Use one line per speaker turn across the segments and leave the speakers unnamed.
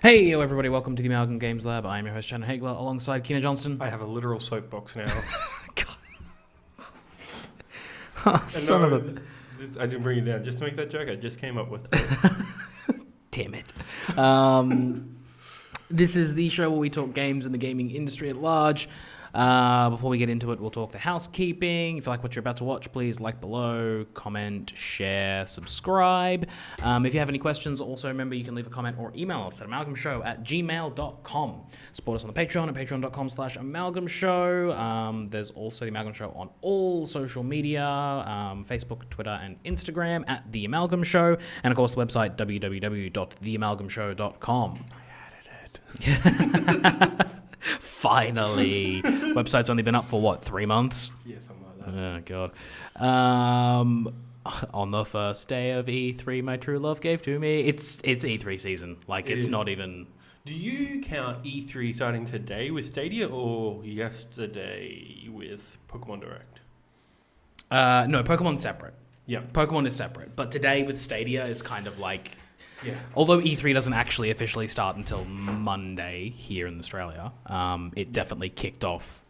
Hey, yo, everybody, welcome to the Amalgam Games Lab. I'm your host, Shannon Hagler, alongside Keena Johnston.
I have a literal soapbox now.
God. Son of a...
I didn't bring it down just to make that joke. I just came up with it.
Damn it. This is the show where we talk games and the gaming industry at large. Before we get into it, we'll talk to housekeeping. If you like what you're about to watch, please like below, comment, share, subscribe. If you have any questions, also remember you can leave a comment or email us at amalgamshow@gmail.com. Support us on the Patreon at patreon.com/amalgamshow. There's also the Amalgam Show on all social media, Facebook, Twitter, and Instagram at The Amalgam Show. And of course, the website www.theamalgamshow.com.
I added it.
Finally. Website's only been up for, what, 3 months?
Yeah, something like that.
Oh, God. On the first day of E3, my true love gave to me. It's E3 season. Like, it's not even...
Do you count E3 starting today with Stadia or yesterday with Pokemon Direct?
No, Pokemon's separate.
Yeah.
Pokemon is separate. But today with Stadia is kind of like...
Yeah.
Although E3 doesn't actually officially start until Monday here in Australia, it definitely kicked off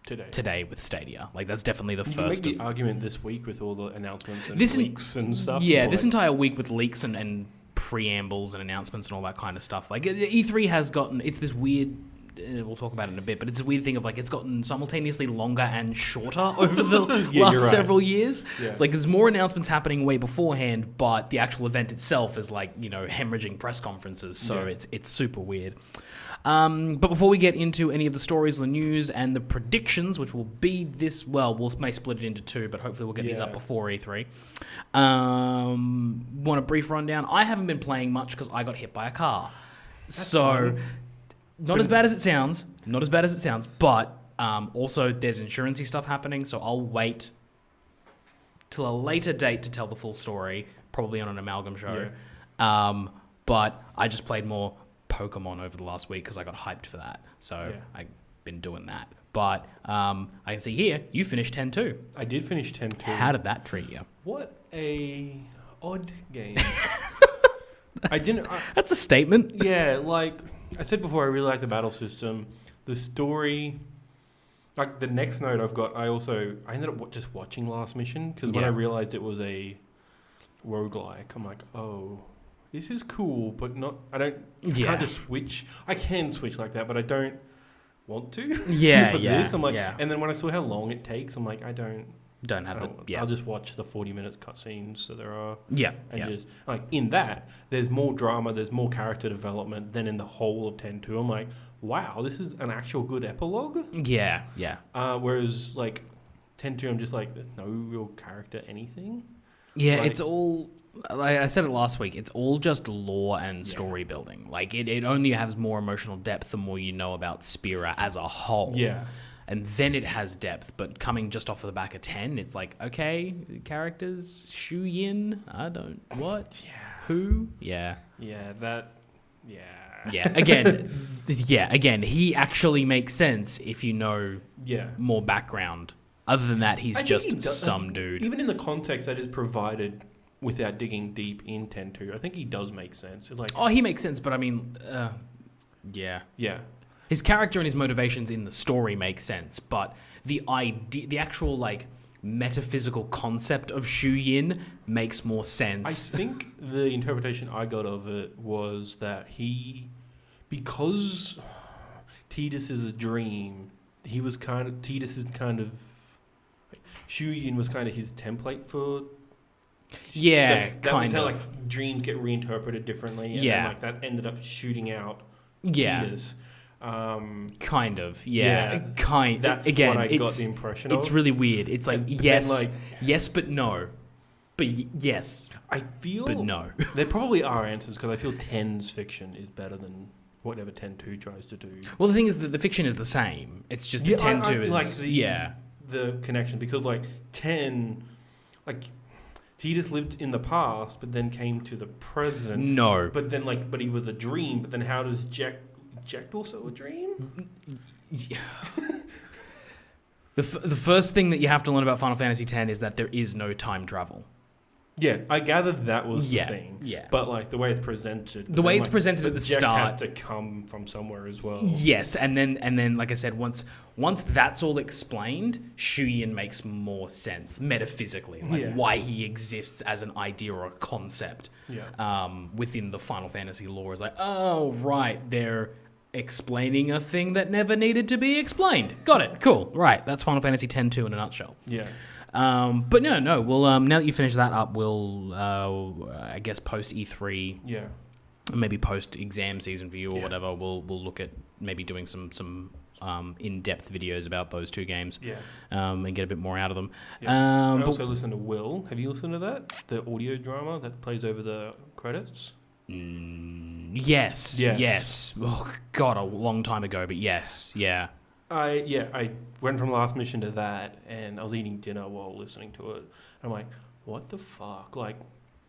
today with Stadia. Like, that's definitely the first.
You make the argument this week with all the announcements and leaks and stuff.
Yeah, this entire week with leaks and preambles and announcements and all that kind of stuff. Like, E3 has gotten, it's this weird, we'll talk about it in a bit, but it's a weird thing of, like, it's gotten simultaneously longer and shorter over the last several years. Yeah. It's like there's more announcements happening way beforehand, but the actual event itself is like, you know, hemorrhaging press conferences, so it's super weird. But before we get into any of the stories or the news and the predictions, which will be this, well, may split it into two, but hopefully we'll get these up before E3. Want a brief rundown? I haven't been playing much because I got hit by a car. That's fun. Not as bad as it sounds, but also there's insurance-y stuff happening, so I'll wait till a later date to tell the full story, probably on an Amalgam show. Yeah. But I just played more Pokemon over the last week because I got hyped for that, so I've been doing that. But I can see here, you finished 10-2.
I did finish 10-2.
How did that treat you?
What a odd game.
That's a statement.
Yeah, like... I said before, I really like the battle system. The story, like the next note I've got, I ended up just watching Last Mission, because when I realized it was a roguelike, I'm like, oh, this is cool, but not, I can't just switch. I can switch like that, but I don't want to. This. I'm like, and then when I saw how long it takes, I'm like, I'll just watch the 40-minute cutscenes that there are. Just like in that, there's more drama, there's more character development than in the whole of 10-2. I'm like, wow, this is an actual good epilogue. Whereas like 10-2, I'm just like, there's no real character anything. Yeah, like,
it's all. Like I said it last week, it's all just lore and story building. Like it only has more emotional depth the more you know about Spira as a whole. Yeah. And then it has depth, but coming just off of the back of 10, it's like, okay, characters, Shu Yin, who? Yeah. Again, he actually makes sense if you know more background. Other than that, he's just some dude.
Even in the context that is provided without digging deep in 10-2, I think he does make sense. It's like,
he makes sense, but I mean, his character and his motivations in the story make sense, but the actual like metaphysical concept of Shu Yin makes more sense.
I think the interpretation I got of it was that because Tidus is a dream, Shu Yin was kind of his template for. That was how like dreams get reinterpreted differently, and then, like that ended up shooting out Tidus.
That's
again, what I got the impression of.
It's really weird. It's like, yes, but no. But yes.
I feel...
But no.
There probably are answers, because I feel 10's fiction is better than whatever 10-2 tries to do.
Well, the thing is that the fiction is the same. It's just that 10-2 is...
Like the connection, because like 10... Like... He just lived in the past, but then came to the present.
No.
But then, but he was a dream. But then how does Jack also a dream?
The first thing that you have to learn about Final Fantasy X is that there is no time travel.
Yeah, I gathered that was
Yeah,
the thing.
yeah.
But like the way it's presented,
The way it's presented at the
Jack
start
has to come from somewhere as well.
Yes, and then like I said, once that's all explained, Shuyin makes more sense metaphysically, like why he exists as an idea or a concept. Within the Final Fantasy lore is like, oh right, they're explaining a thing that never needed to be explained. Got it. Cool. Right, that's Final Fantasy X-2 in a nutshell.
Yeah.
But no. Well, now that you finish that up, we'll I guess post E3.
Yeah.
Maybe post exam season for you or whatever. We'll look at maybe doing some in-depth videos about those two games.
Yeah.
And get a bit more out of them.
Yeah. I also listened to Will. Have you listened to that? The audio drama that plays over the credits?
Yes. Oh God, a long time ago, but yes, yeah.
I went from last mission to that, and I was eating dinner while listening to it. And I'm like, what the fuck? Like,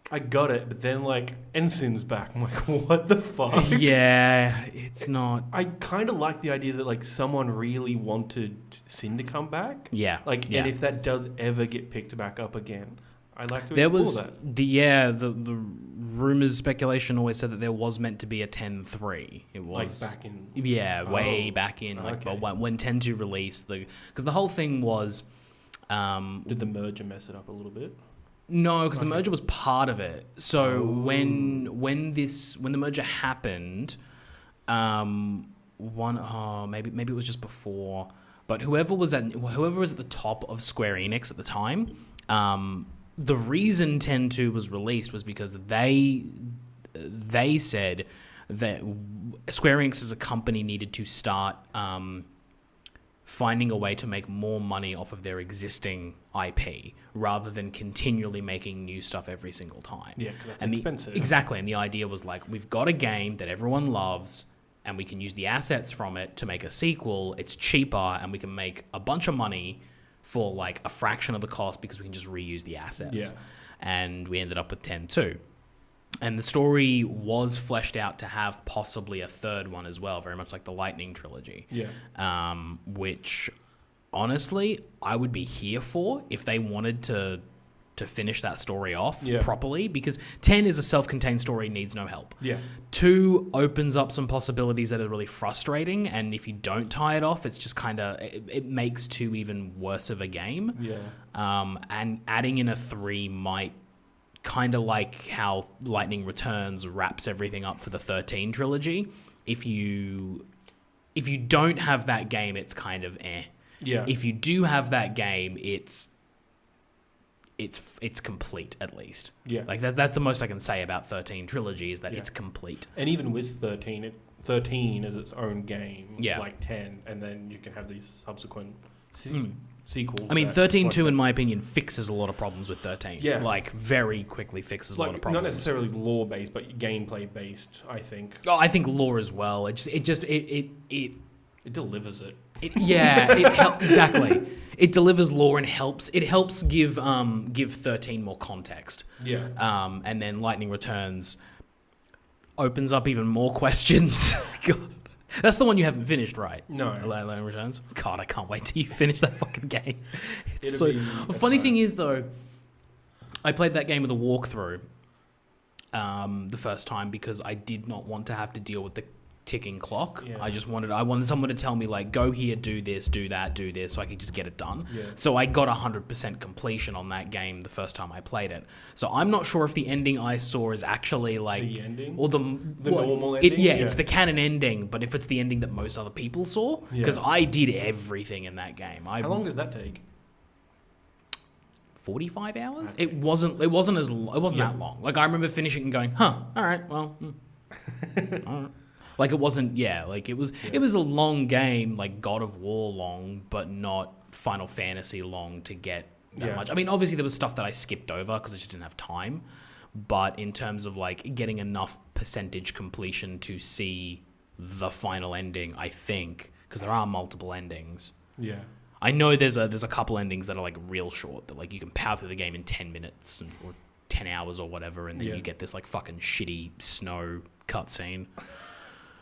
I got it, but then like Ensign's back. I'm like, what the fuck?
Yeah, it's not.
I kind of like the idea that like someone really wanted Sin to come back.
Yeah,
Like, and if that does ever get picked back up again, I'd like to
there
explore
was
that.
the rumors, speculation always said that there was meant to be a 10-3. It was
like back in
way back in when 10-2 released because the whole thing was.
Did the merger mess it up a little bit?
No, because the merger was part of it. So when the merger happened, maybe it was just before, but whoever was at the top of Square Enix at the time, the reason 10-2 was released was because they said that Square Enix as a company needed to start finding a way to make more money off of their existing IP rather than continually making new stuff every single time.
Yeah, because that's expensive.
Exactly, and the idea was like, we've got a game that everyone loves and we can use the assets from it to make a sequel. It's cheaper and we can make a bunch of money for like a fraction of the cost because we can just reuse the assets.
Yeah.
And we ended up with 10-2. And the story was fleshed out to have possibly a third one as well, very much like the Lightning trilogy.
Yeah.
Which, honestly, I would be here for if they wanted to finish that story off properly, because 10 is a self-contained story, needs no help.
Yeah.
2 opens up some possibilities that are really frustrating, and if you don't tie it off, it's just kind of, it makes 2 even worse of a game.
Yeah.
And adding in a 3 might, kind of like how Lightning Returns wraps everything up for the 13 trilogy. If you don't have that game, it's kind of eh.
Yeah.
If you do have that game, it's complete, at least.
Yeah.
Like that's the most I can say about 13 trilogy is that it's complete.
And even with 13, 13 is its own game,
Yeah.
like 10, and then you can have these subsequent sequels.
I mean,
that-
13.2, in my opinion, fixes a lot of problems with 13.
Yeah.
Like, very quickly fixes a lot of problems.
Not necessarily lore-based, but gameplay-based, I think.
Oh, I think lore as well. It
delivers it.
Exactly. It delivers lore and helps. It helps give 13 more context.
Yeah.
And then Lightning Returns opens up even more questions. God. That's the one you haven't finished, right?
No.
Lightning Returns. God, I can't wait till you finish that fucking game. It's
It'll be
the funny thing is though, I played that game with a walkthrough the first time because I did not want to have to deal with the ticking clock.
Yeah.
I wanted someone to tell me like, go here, do this, do that, do this, so I could just get it done.
Yeah.
So I got 100% completion on that game the first time I played it. So I'm not sure if the ending I saw is actually like
The ending?
or the
normal ending?
It's the canon ending, but if it's the ending that most other people saw, because I did everything in that game.
How long did that take?
45 hours? Okay. It wasn't that long. Like I remember finishing and going, all right, well, all right. Like it wasn't, like it was a long game, like God of War long, but not Final Fantasy long to get that much. I mean, obviously there was stuff that I skipped over because I just didn't have time. But in terms of like getting enough percentage completion to see the final ending, I think, because there are multiple endings.
Yeah.
I know there's a couple endings that are like real short, that like you can power through the game in 10 minutes or 10 hours or whatever, and then you get this like fucking shitty snow cutscene.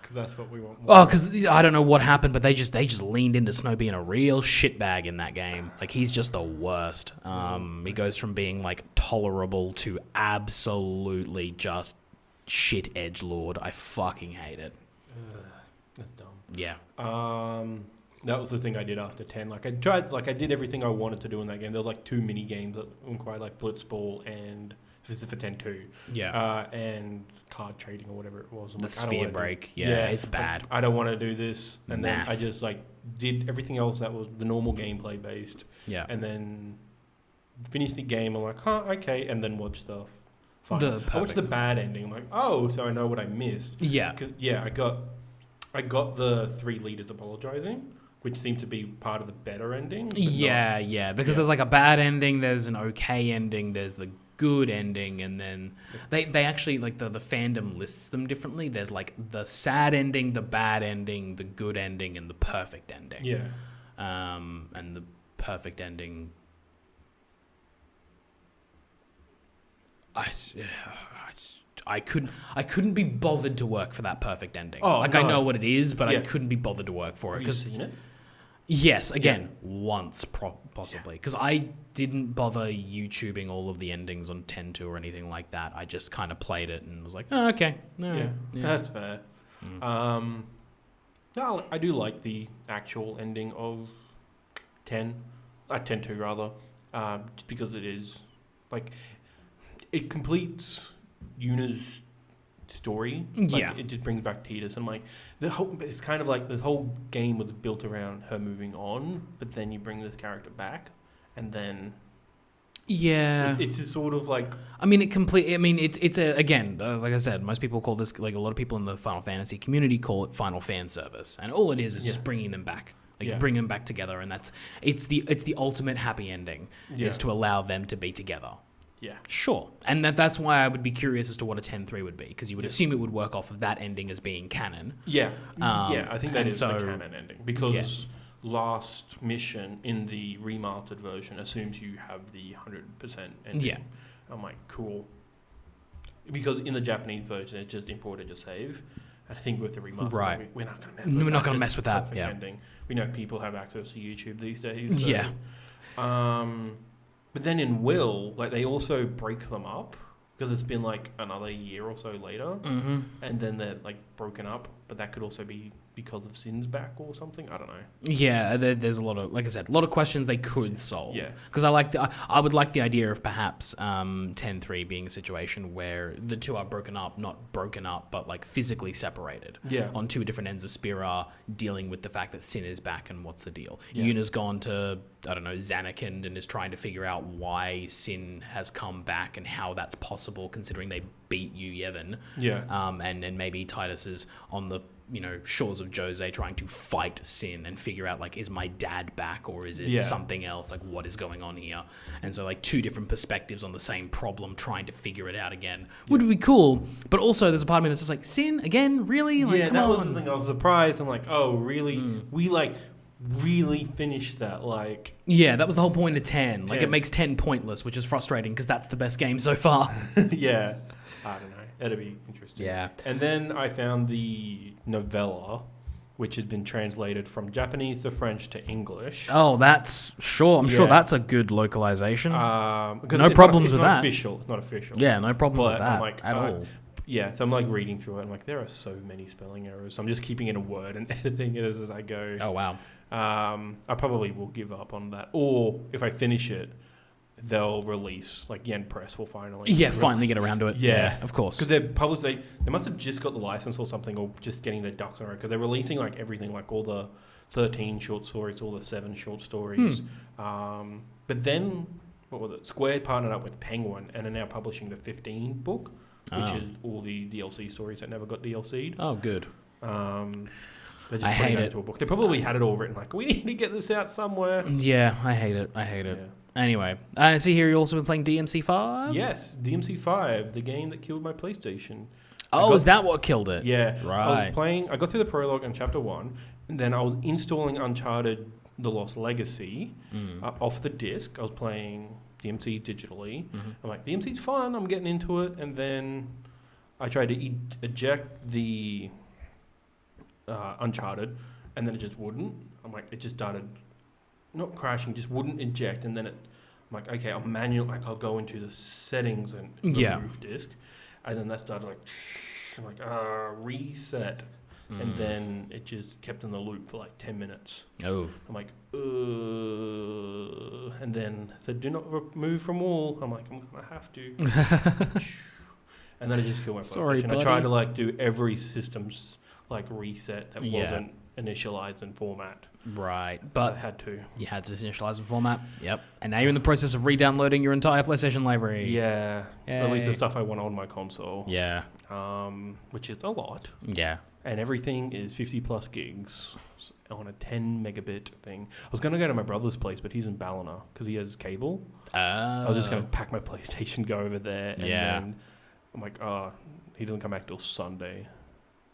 Because that's what we want.
Oh, because I don't know what happened, but they just leaned into Snow being a real shitbag in that game. Like, he's just the worst. He goes from being, like, tolerable to absolutely just shit edgelord. I fucking hate it.
That's dumb.
Yeah.
That was the thing I did after 10. Like, I did everything I wanted to do in that game. There were, like, 2 mini games that were quite, like, Blitzball and... This is for 10-2.
Yeah.
And card trading or whatever it was. I'm
the
like, I don't
sphere
wanna
break.
do,
Yeah, it's bad.
Like, I don't want to do this. And
Math.
then I just, like, did everything else that was the normal gameplay based.
Yeah.
And then finished the game. I'm like, okay. And then watched the final. I watched the bad ending. I'm like, oh, so I know what I missed.
Yeah.
Yeah, I got the 3 leaders apologizing, which seemed to be part of the better ending.
Yeah. Because there's, like, a bad ending, there's an okay ending, there's the good ending, and then they actually, like, the fandom lists them differently. There's, like, the sad ending, the bad ending, the good ending, and the perfect ending.
Yeah.
And the perfect ending, I couldn't be bothered to work for that perfect ending.
Oh,
like,
no.
I know what it is, but I couldn't be bothered to work for it.
Have you seen it?
Yes, again, once possibly, because I didn't bother YouTubing all of the endings on 10-2 or anything like that. I just kind of played it and was like, oh, okay.
Yeah, that's fair. No, I do like the actual ending of 10-2 rather, just because it is, like, it completes Yuna's story. Like, it just brings back Tidus, and like it's kind of like this whole game was built around her moving on, but then you bring this character back, and then it's just sort of like,
I mean, it's a, again, like I said, most people call this, like, a lot of people in the Final Fantasy community call it final fan service, and all it is just bringing them back. Like, you bring them back together, and it's the ultimate happy ending is to allow them to be together.
Yeah.
Sure. And that's why I would be curious as to what a 10-3 would be, because you would assume it would work off of that ending as being canon.
Yeah. I think that is the canon ending, because last mission in the remastered version assumes you have the 100% ending.
Yeah.
I'm like, cool. Because in the Japanese version, it's just imported your save. And I think with the remaster, we're not going to mess with that.
We're not going to mess with that. Yeah.
Ending. We know people have access to YouTube these days. So,
yeah.
But then in Will, like, they also break them up, because it's been like another year or so later, and then they're, like, broken up. But that could also be because of Sin's back or something. I don't know.
Yeah, there's a lot of, like I said, a lot of questions they could solve.
Yeah.
Because I would like the idea of perhaps 10-3 being a situation where the two are not broken up, but, like, physically separated.
Yeah.
On 2 different ends of Spira, dealing with the fact that Sin is back and what's the deal.
Yeah.
Yuna's gone to, I don't know, Zanarkand and is trying to figure out why Sin has come back and how that's possible, considering they beat Yu Yevon.
Yeah.
And maybe Titus is on the, shores of Jose trying to fight Sin and figure out, like, is my dad back or is it something else? Like, what is going on here? And so, like, 2 different perspectives on the same problem, trying to figure it out again would be cool. But also, there's a part of me that's just like, Sin again, really? Like, come
that
on.
was the thing. I was surprised. I'm like, oh, really? We, like, really finished that, like...
Yeah, that was the whole point of 10. Like, it makes 10 pointless, which is frustrating because that's the best game so far.
Yeah. I don't know. That'd be interesting.
Yeah.
And then I found the novella, which has been translated from Japanese to French to English.
Oh, that's... Sure. I'm sure that's a good localization.
No
problems with that.
It's not official.
Yeah, no problems with that
like,
at all.
Yeah, so I'm, like, reading through it. I'm like, there are so many spelling errors. So I'm just keeping it in Word and editing it as I go.
Oh, wow.
I probably will give up on that. Or if I finish it, they'll release, like, Yen Press will finally...
Yeah, finally get around to it. Yeah, of course.
Because they're published... They must have just got the license or something, or just getting their ducks in a row, because they're releasing, like, everything, like, all the 13 short stories, all the 7 short stories. But then, what was it? Squared partnered up with Penguin and are now publishing the 15 book, which is all the DLC stories that never got DLC'd.
Oh, good.
They just
I hate it.
into a book. They probably had it all written, like, we need to get this out somewhere.
Yeah, I hate it. Yeah. Anyway, I see here you also been playing DMC5?
Yes, DMC5, the game that killed my PlayStation.
Oh, is that what killed it?
Yeah.
Right.
I got through the prologue in Chapter 1, and then I was installing Uncharted The Lost Legacy off the disc. I was playing DMC digitally. I'm like, DMC's fun, I'm getting into it, and then I tried to eject the Uncharted, and then it just wouldn't. I'm like, it just started not crashing, just wouldn't eject, and then I'm like, okay, I'll go into the settings and remove disk, and then that started like, I'm like, reset. And then it just kept in the loop for like 10 minutes.
Oh.
I'm like, and then it said, do not remove from all. I'm like, I'm going to have to. And then I just killed my PlayStation. I tried to like do every system's like reset that wasn't initialized in format.
Right. But
I had to.
You had to initialize in format. Yep. And now you're in the process of re-downloading your entire PlayStation library.
Yeah.
Yay.
At least the stuff I want on my console.
Yeah.
Which is a lot.
Yeah.
And everything is 50 plus gigs on a 10 megabit thing. I was going to go to my brother's place, but he's in Ballina because he has cable. I was just going to pack my PlayStation, go over there. And then I'm like, he doesn't come back till Sunday.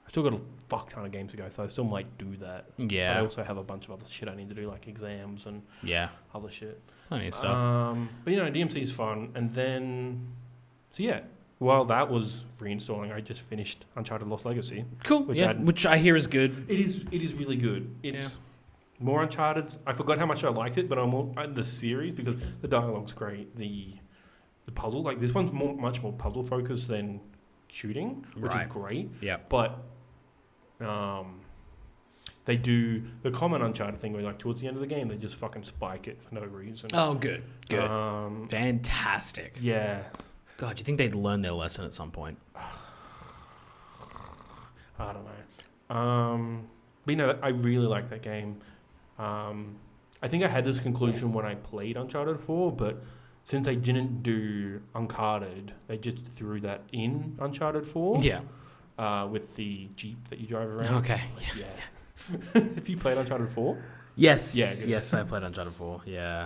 I still got a fuck ton of games to go, so I still might do that. Yeah. But I also have a bunch of other shit I need to do, like exams and other shit.
Plenty of stuff.
But, DMC is fun. And then, while that was reinstalling, I just finished Uncharted Lost Legacy.
Cool. Which I hear is good.
It is really good. It's more Uncharted. I forgot how much I liked it, but I'm more the series because the dialogue's great. The puzzle, like this one's much more puzzle focused than shooting, which is great. Yeah. But they do the common Uncharted thing where like towards the end of the game they just fucking spike it for no reason.
Oh, good. Fantastic.
Yeah.
God, do you think they'd learn their lesson at some point?
I don't know. But I really like that game. I think I had this conclusion when I played Uncharted 4, but since they didn't do Uncharted, they just threw that in Uncharted 4. Yeah. With the Jeep that you drive around.
Okay.
Yeah. Have you played Uncharted 4?
Yes. Yeah. Yes, I played Uncharted 4. Yeah.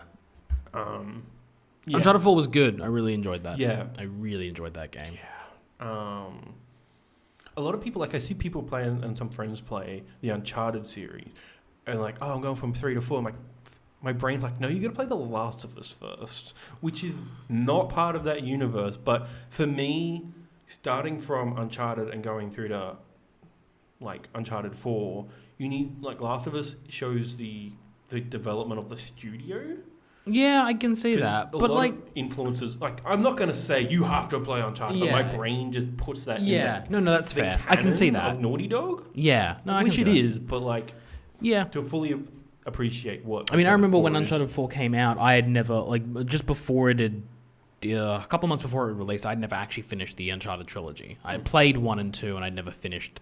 Uncharted 4 was good. I really enjoyed that. Yeah. I really enjoyed that game.
Yeah. A lot of people, like I see people play and some friends play the Uncharted series and like, I'm going from 3 to 4. I'm like, my brain's like, no, you got to play The Last of Us first, which is not part of that universe. But for me, starting from Uncharted and going through to like Uncharted 4, you need like Last of Us shows the development of the studio.
Yeah, I can see that. But like
influences, like I'm not going to say you have to play Uncharted, but my brain just puts that in.
Yeah, no, that's fair. I can see that.
Of Naughty Dog.
Yeah, no, I can see
that. Which it is, but like, to fully appreciate what.
I mean, I remember when Uncharted 4 came out, I had never like just before it had. A couple months before it released, I'd never actually finished the Uncharted trilogy. I had played 1 and 2, and I'd never finished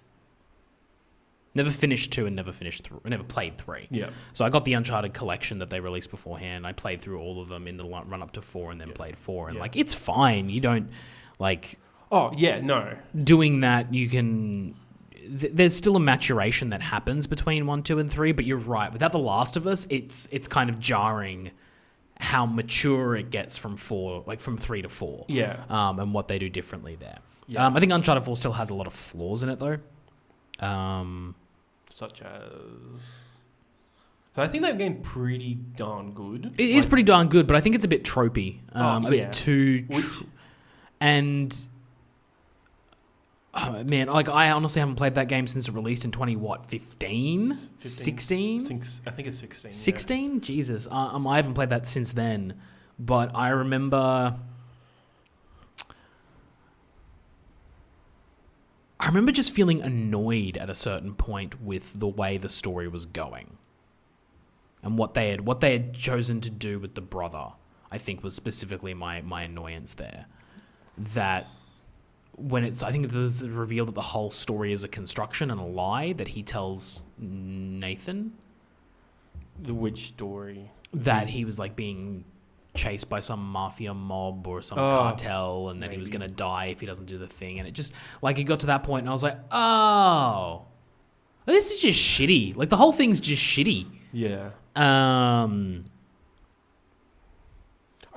2 and never played 3. Yeah. So I got the Uncharted collection that they released beforehand. I played through all of them in the run up to 4 and then played 4. And like, it's fine. You don't like...
Oh, yeah, no.
Doing that, you can... There's still a maturation that happens between 1, 2, and 3, but you're right. Without The Last of Us, it's kind of jarring how mature it gets from 4, like from 3 to 4. Yeah. And what they do differently there. Yeah. I think Uncharted 4 still has a lot of flaws in it, though.
Such as... So I think that game pretty darn good.
It is pretty darn good, but I think it's a bit tropey. A bit too... And... Oh, man, like I honestly haven't played that game since it released in 15? 16?
I think it's 16.
16? Yeah. Jesus. I haven't played that since then. But I remember... just feeling annoyed at a certain point with the way the story was going. And what they had chosen to do with the brother, I think was specifically my annoyance there. That when I think there's revealed that the whole story is a construction and a lie that he tells Nathan.
Which story?
That he was like being chased by some mafia mob or some cartel, and then he was going to die if he doesn't do the thing. And it just, like, it got to that point, and I was like, oh, this is just shitty. Like, the whole thing's just shitty.
Yeah.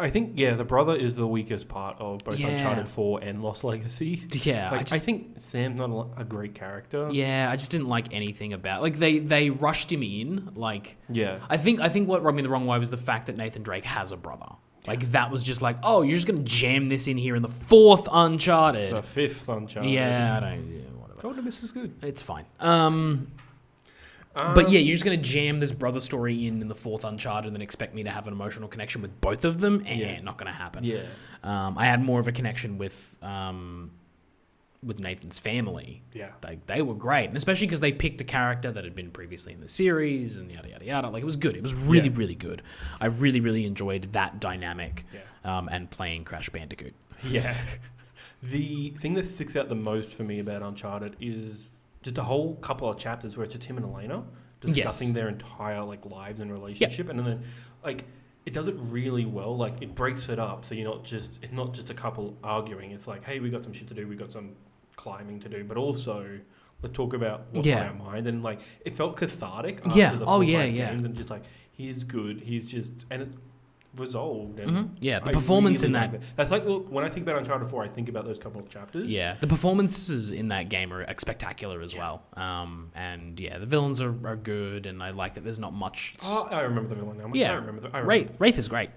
I think, the brother is the weakest part of both Uncharted 4 and Lost Legacy.
Yeah.
Like, I think Sam's not a great character.
Yeah, I just didn't like anything about... Like, they rushed him in. Like... Yeah. I think what rubbed me the wrong way was the fact that Nathan Drake has a brother. Like, that was just like, oh, you're just going to jam this in here in the 4th Uncharted.
The 5th Uncharted.
Yeah, I don't... Yeah, whatever.
Golden Mist is good.
It's fine. But yeah, you're just going to jam this brother story in the fourth Uncharted and then expect me to have an emotional connection with both of them? Not going to happen.
Yeah.
I had more of a connection with Nathan's family.
Yeah.
They were great. And especially because they picked a character that had been previously in the series and yada, yada, yada. Like, it was good. It was really, really good. I really, really enjoyed that dynamic and playing Crash Bandicoot.
Yeah. The thing that sticks out the most for me about Uncharted is just a whole couple of chapters where it's just him and Elena discussing their entire lives and relationship, and then it does it really well. Like, it breaks it up, so it's not just a couple arguing. It's like, hey, we got some shit to do, we got some climbing to do, but also let's talk about what's on our mind. And it felt cathartic after the full games, and just he's good, he's just, and it resolved. And
the performance in that.
That's when I think about Uncharted 4, I think about those couple of chapters.
Yeah, the performances in that game are spectacular as well. And the villains are good, and I like that there's not much.
I remember the villain now.
Yeah,
I remember
Wraith is great.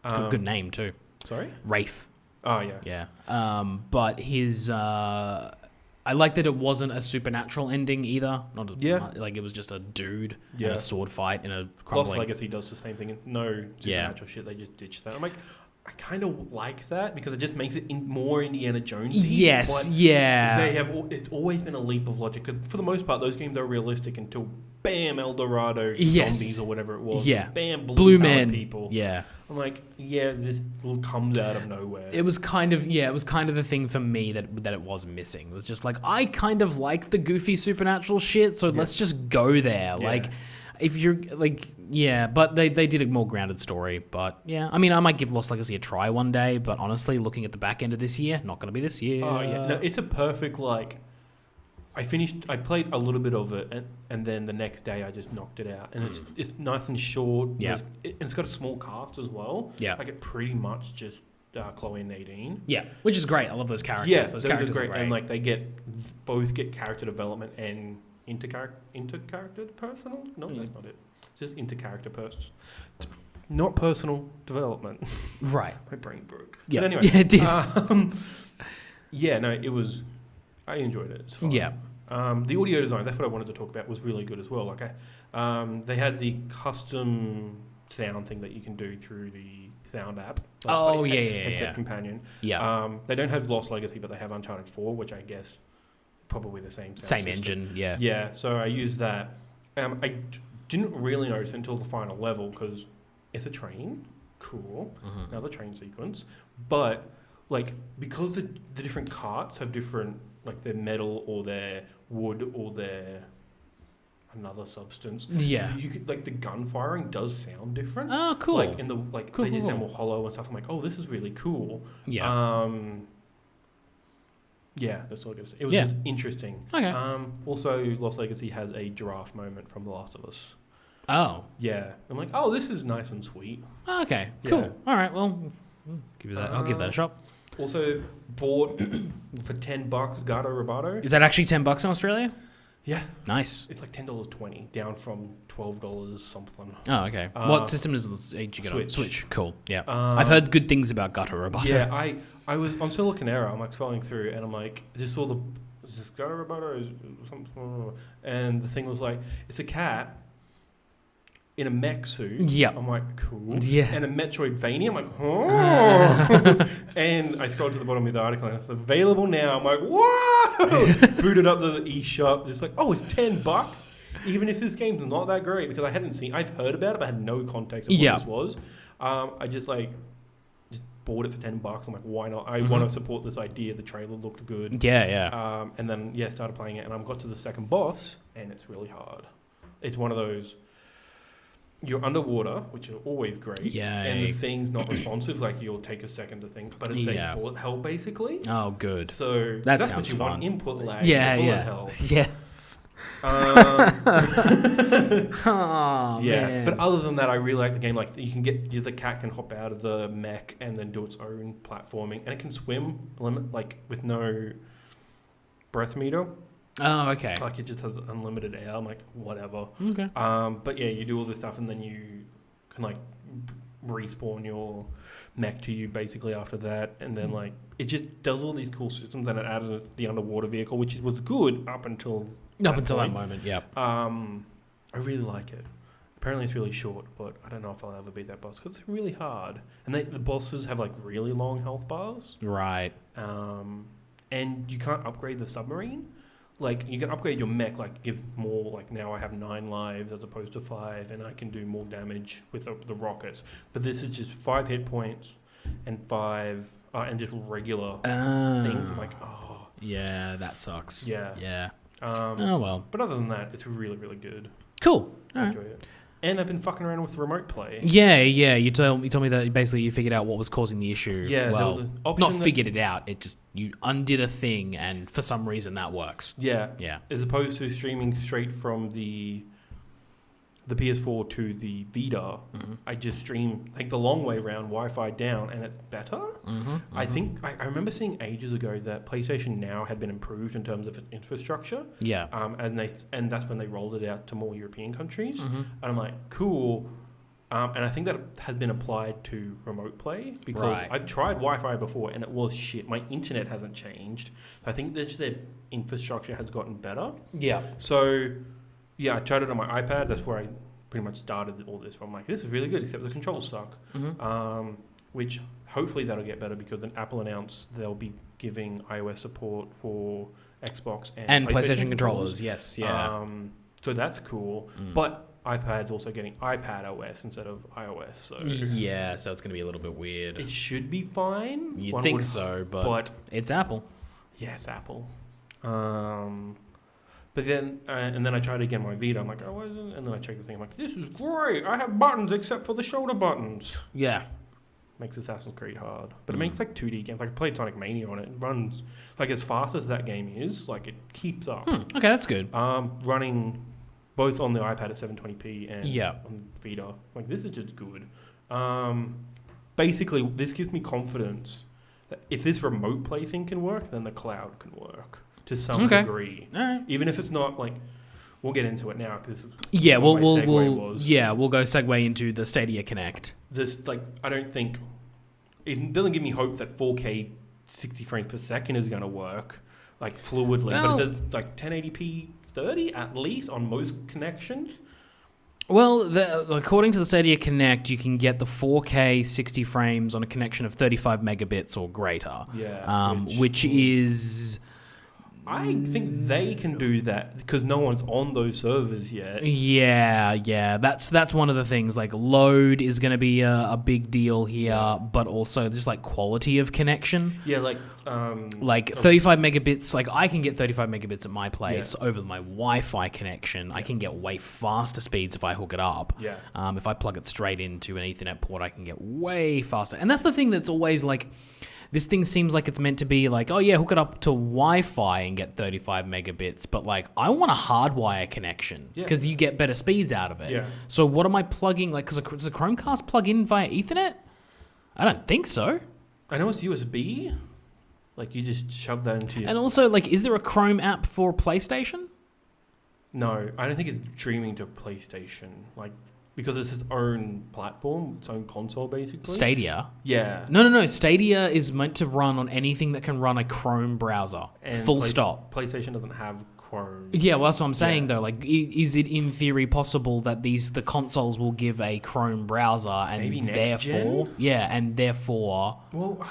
Good name too.
Sorry?
Wraith.
Oh, yeah.
Yeah. But his. I like that it wasn't a supernatural ending either. It was just a dude and a sword fight in a crumbling.
Lost Legacy does the same thing. No supernatural shit. They just ditched that. I'm like, I kind of like that because it just makes it more Indiana Jonesy.
Yes,
They have. It's always been a leap of logic because for the most part, those games are realistic until bam, El Dorado zombies or whatever it was.
Yeah,
bam,
blue men
people.
Yeah.
I'm like, this comes out of nowhere.
It was kind of the thing for me that it was missing. It was just I kind of like the goofy supernatural shit, so let's just go there. Yeah. If you're but they did a more grounded story. But I mean, I might give Lost Legacy a try one day, but honestly, looking at the back end of this year, not going to be this year.
Oh yeah, no, it's a perfect I played a little bit of it, and then the next day I just knocked it out. And it's nice and short.
Yeah.
And it's got a small cast as well. Yeah. It pretty much just Chloe and Nadine.
Yeah, which is great. I love those characters.
Yeah,
those characters are great.
And they both get character development and inter-character personal? No, that's not it. It's just inter-character not personal development.
Right.
My brain broke.
Yeah.
But anyway.
Yeah, it did.
It was... I enjoyed it. It's fun.
Yeah.
The audio design, that's what I wanted to talk about, was really good as well. They had the custom sound thing that you can do through the sound app. Headset Companion.
Yeah.
They don't have Lost Legacy, but they have Uncharted 4, which I guess probably the same
system.
engine.
Yeah.
Yeah. So I used that. I didn't really notice until the final level because it's a train. Cool. Mm-hmm. Another train sequence, but because the different carts have different. Their metal or their wood or their another substance.
Yeah.
You could, the gun firing does sound different.
Oh, cool.
They just sound more hollow and stuff. I'm like, oh, this is really cool.
Yeah.
That's all I gotta say. It was just interesting.
Okay.
Also, Lost Legacy has a giraffe moment from The Last of Us.
Oh.
Yeah. I'm like, oh, this is nice and sweet.
Oh, okay. Cool. Yeah. All right. Well, I'll give that a shot.
Also bought for $10 Gato Roboto.
Is that actually $10 in Australia?
Yeah.
Nice.
It's $10.20, down from $12 something.
Oh, okay. What system did you get on?
Switch.
Switch. Cool. Yeah. I've heard good things about Gato Roboto.
Yeah, I was on Silicon Era. I'm scrolling through, and I'm I just saw is this Gato Roboto? And the thing was it's a cat in a mech suit.
Yeah.
I'm cool.
Yeah.
And a Metroidvania. I'm oh. And I scrolled to the bottom of the article and it's available now. I'm whoa! Booted up the eShop. Just it's $10. Even if this game's not that great, because I'd heard about it, but I had no context of what this was. I just bought it for $10. I'm why not? I want to support this idea. The trailer looked good.
Yeah.
And then, started playing it and I got to the second boss and it's really hard. It's one of those... You're underwater, which are always great.
Yeah.
And the thing's not responsive, you'll take a second to think. But it's a bullet hell, basically.
Oh, good.
So
that
that's
sounds
what you
fun.
want. Input lag.
Yeah.
Hell.
Yeah.
Oh, man. But other than that, I really like the game. You can the cat can hop out of the mech and then do its own platforming. And it can swim, with no breath meter.
Oh, okay.
It just has unlimited air. I'm whatever.
Okay.
But yeah, you do all this stuff and then you can respawn your mech to you basically after that. And then it just does all these cool systems and it added the underwater vehicle, which was good up until
that moment, yeah.
I really like it. Apparently it's really short, but I don't know if I'll ever beat that boss because it's really hard. And the bosses have like really long health bars.
Right.
And you can't upgrade the submarine. Like, you can upgrade your mech, like, give more, like, now I have 9 lives as opposed to 5, and I can do more damage with the rockets. But this is just 5 hit points and 5, and just regular things. I'm like, oh.
Yeah, that sucks.
Yeah.
Yeah.
Oh,
well.
But other than that, it's really, really good.
Cool.
I enjoy it. And I've been fucking around with remote play.
Yeah. You told me that basically you figured out what was causing the issue.
Yeah.
Well, not figured it out. It just, you undid a thing, and for some reason that works.
Yeah.
Yeah.
As opposed to streaming straight from the PS4 to the Vita, I just stream like the long way around, Wi-Fi down, and it's better. I think I remember seeing ages ago that PlayStation Now had been improved in terms of its infrastructure. Yeah. And that's when they rolled it out to more European countries. And I'm like, cool. And I think that has been applied to remote play because I've tried Wi-Fi before and it was shit. My internet hasn't changed. So I think that their infrastructure has gotten better. Yeah. So yeah, I tried it on my iPad. That's where I pretty much started all this from. Like, this is really good, except the controls suck. Which hopefully that'll get better because then Apple announced they'll be giving iOS support for Xbox and
PlayStation controllers. Yes, yeah.
So that's cool. But iPad's also getting iPad OS instead of iOS. So
yeah, so it's going to be a little bit weird.
It should be fine.
You'd think so, but it's Apple.
Yeah, it's Apple. But then, and then I tried again my Vita. I'm like, oh, and then I checked the thing. I'm like, this is great. I have buttons except for the shoulder buttons. Yeah. Makes Assassin's Creed hard. But it makes like 2D games. Like, I played Sonic Mania on it. It runs, like, as fast as that game is, like, it keeps up.
Okay, that's good.
Running both on the iPad at 720p and on Vita. Like, this is just good. Basically, this gives me confidence that if this remote play thing can work, then the cloud can work. To some degree, even if it's not like, we'll get into it now because
we'll go segue into the Stadia Connect.
This I don't think it doesn't give me hope that 4K 60 frames per second is going to work like fluidly, but it does like 1080p 30 at least on most connections.
Well, according to the Stadia Connect, you can get the 4K 60 frames on a connection of 35 megabits or greater. Yeah, which is.
I think they can do that because no one's on those servers yet.
Yeah. That's one of the things. Like, load is going to be a big deal here, but also just like quality of connection. Yeah, like 35 megabits. Like, I can get 35 megabits at my place over my Wi-Fi connection. Yeah. I can get way faster speeds if I hook it up. Yeah. If I plug it straight into an Ethernet port, I can get way faster. And that's the thing that's always like. This thing seems like it's meant to be like, oh yeah, hook it up to Wi-Fi and get 35 megabits. But like, I want a hardwire connection because you get better speeds out of it. Yeah. So what am I plugging? Like, does a Chromecast plug in via Ethernet? I don't think so.
I know it's USB. Like, you just shove that into your...
And also, like, is there a Chrome app for PlayStation?
No, I don't think it's streaming to PlayStation. Like... Because it's its own platform, its own console, basically.
Stadia?
Yeah.
No. Stadia is meant to run on anything that can run a Chrome browser. And full stop.
PlayStation doesn't have Chrome.
Yeah, well, that's what I'm saying, though. Like, is it in theory possible that the consoles will give a Chrome browser and
maybe
therefore... Yeah, and therefore...
Well,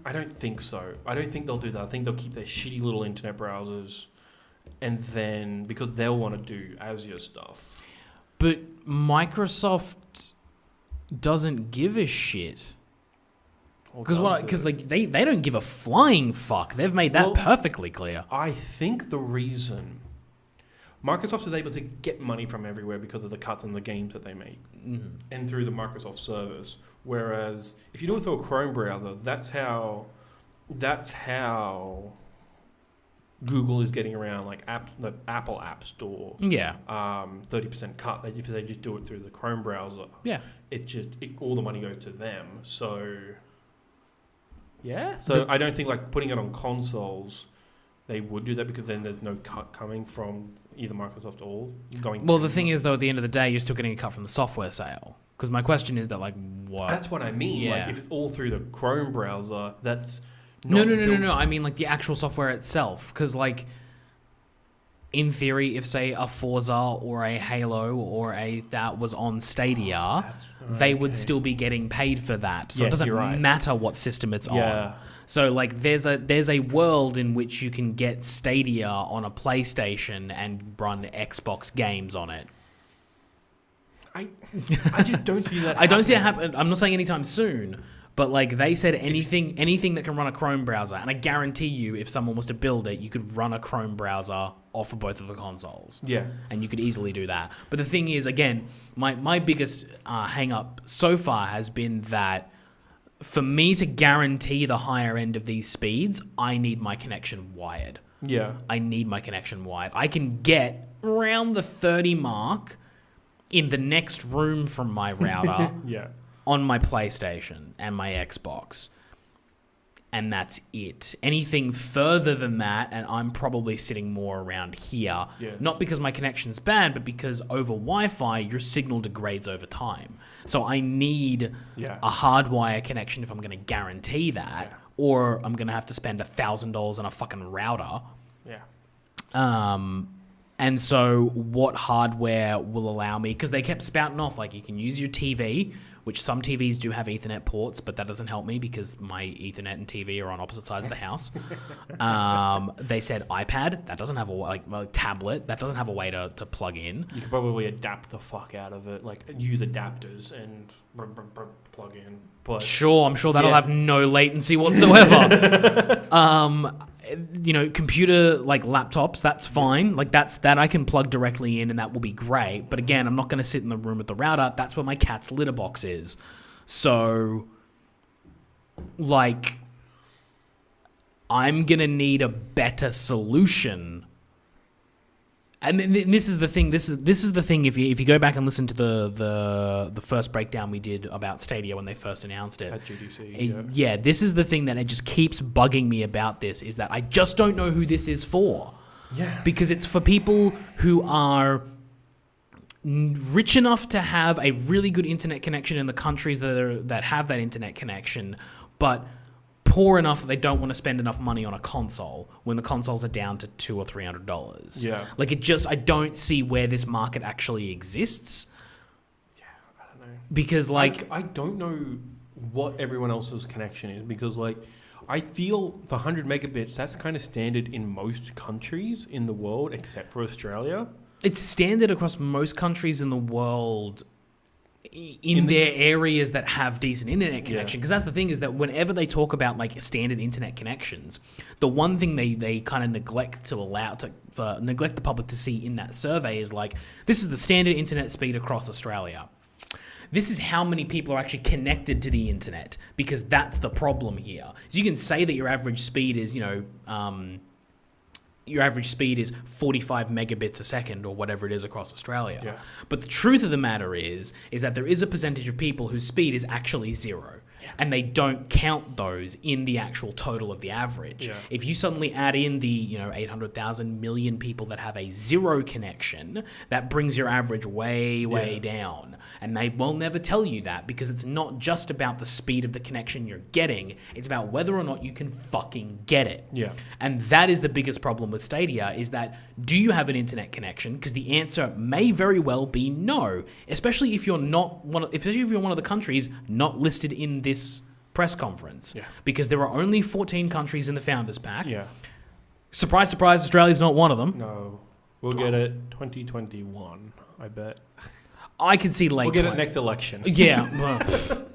I don't think so. I don't think they'll do that. I think they'll keep their shitty little internet browsers and then... Because they'll want to do Azure stuff.
But Microsoft doesn't give a shit. Because like they don't give a flying fuck. They've made that perfectly clear.
I think the reason Microsoft is able to get money from everywhere because of the cuts in the games that they make and through the Microsoft service. Whereas if you do it through a Chrome browser, that's how Google is getting around like the Apple App Store. Yeah. 30% cut. If they just do it through the Chrome browser. Yeah. All the money goes to them. So yeah. So I don't think like putting it on consoles, they would do that because then there's no cut coming from either Microsoft or going.
Well, the thing is though, at the end of the day, you're still getting a cut from the software sale. Because my question is that like what?
That's what I mean. Yeah. Like if it's all through the Chrome browser, that's.
No. I mean, like, the actual software itself. Because, like, in theory, if say a Forza or a Halo or a that was on Stadia, they would still be getting paid for that. So it doesn't matter what system it's on. So like there's a world in which you can get Stadia on a PlayStation and run Xbox games on it.
I just don't see that.
I don't see it happen. I'm not saying anytime soon, but like they said, anything that can run a Chrome browser, and I guarantee you, if someone was to build it, you could run a Chrome browser off of both of the consoles.
Yeah,
and you could easily do that. But the thing is, again, my biggest hang up so far has been that for me to guarantee the higher end of these speeds, I need my connection wired.
Yeah,
I need my connection wired. I can get around the 30 mark in the next room from my router.
Yeah.
On my PlayStation and my Xbox. And that's it. Anything further than that, and I'm probably sitting more around here.
Yeah.
Not because my connection's bad, but because over Wi-Fi, your signal degrades over time. So I need a hardwire connection if I'm going to guarantee that, or I'm going to have to spend $1,000 on a fucking router.
Yeah.
And so what hardware will allow me, because they kept spouting off, like you can use your TV, which some TVs do have Ethernet ports, but that doesn't help me because my Ethernet and TV are on opposite sides of the house. They said iPad, that doesn't have a tablet, that doesn't have a way to plug in.
You could probably adapt the fuck out of it, like use adapters and plug in. But
sure, I'm sure that'll have no latency whatsoever. Computer like laptops, that's fine. Like that I can plug directly in and that will be great. But again, I'm not going to sit in the room with the router. That's where my cat's litter box is. So like I'm going to need a better solution. And this is the thing. This is the thing. If you go back and listen to the first breakdown we did about Stadia when they first announced it
at GDC,
this is the thing that it just keeps bugging me about this, is that I just don't know who this is for.
Yeah,
because it's for people who are rich enough to have a really good internet connection in the countries that have that internet connection, but poor enough that they don't want to spend enough money on a console when the consoles are down to $200 or $300.
Yeah.
Like I don't see where this market actually exists.
Yeah, I don't know.
Because like
I don't know what everyone else's connection is, because like I feel the 100 megabits, that's kind of standard in most countries in the world except for Australia.
It's standard across most countries in the world in their areas that have decent internet connection. Because that's the thing, is that whenever they talk about like standard internet connections, the one thing they kind of neglect the public to see in that survey is like, this is the standard internet speed across Australia. This is how many people are actually connected to the internet, because that's the problem here. So you can say that your average speed is, your average speed is 45 megabits a second or whatever it is across Australia.
Yeah.
But the truth of the matter is that there is a percentage of people whose speed is actually 0. Yeah. And they don't count those in the actual total of the average.
Yeah.
If you suddenly add in the 800,000 million people that have a 0 connection, that brings your average way down. And they will never tell you that, because it's not just about the speed of the connection you're getting, it's about whether or not you can fucking get it.
Yeah.
And that is the biggest problem with Stadia, is that, do you have an internet connection? Because the answer may very well be no, especially if you're one of the countries not listed in this press conference.
Yeah.
Because there are only 14 countries in the Founders Pack.
Yeah.
Surprise, surprise, Australia's not one of them.
No. We'll get it 2021, I bet.
I can see late.
We'll get it next election.
Yeah. Well,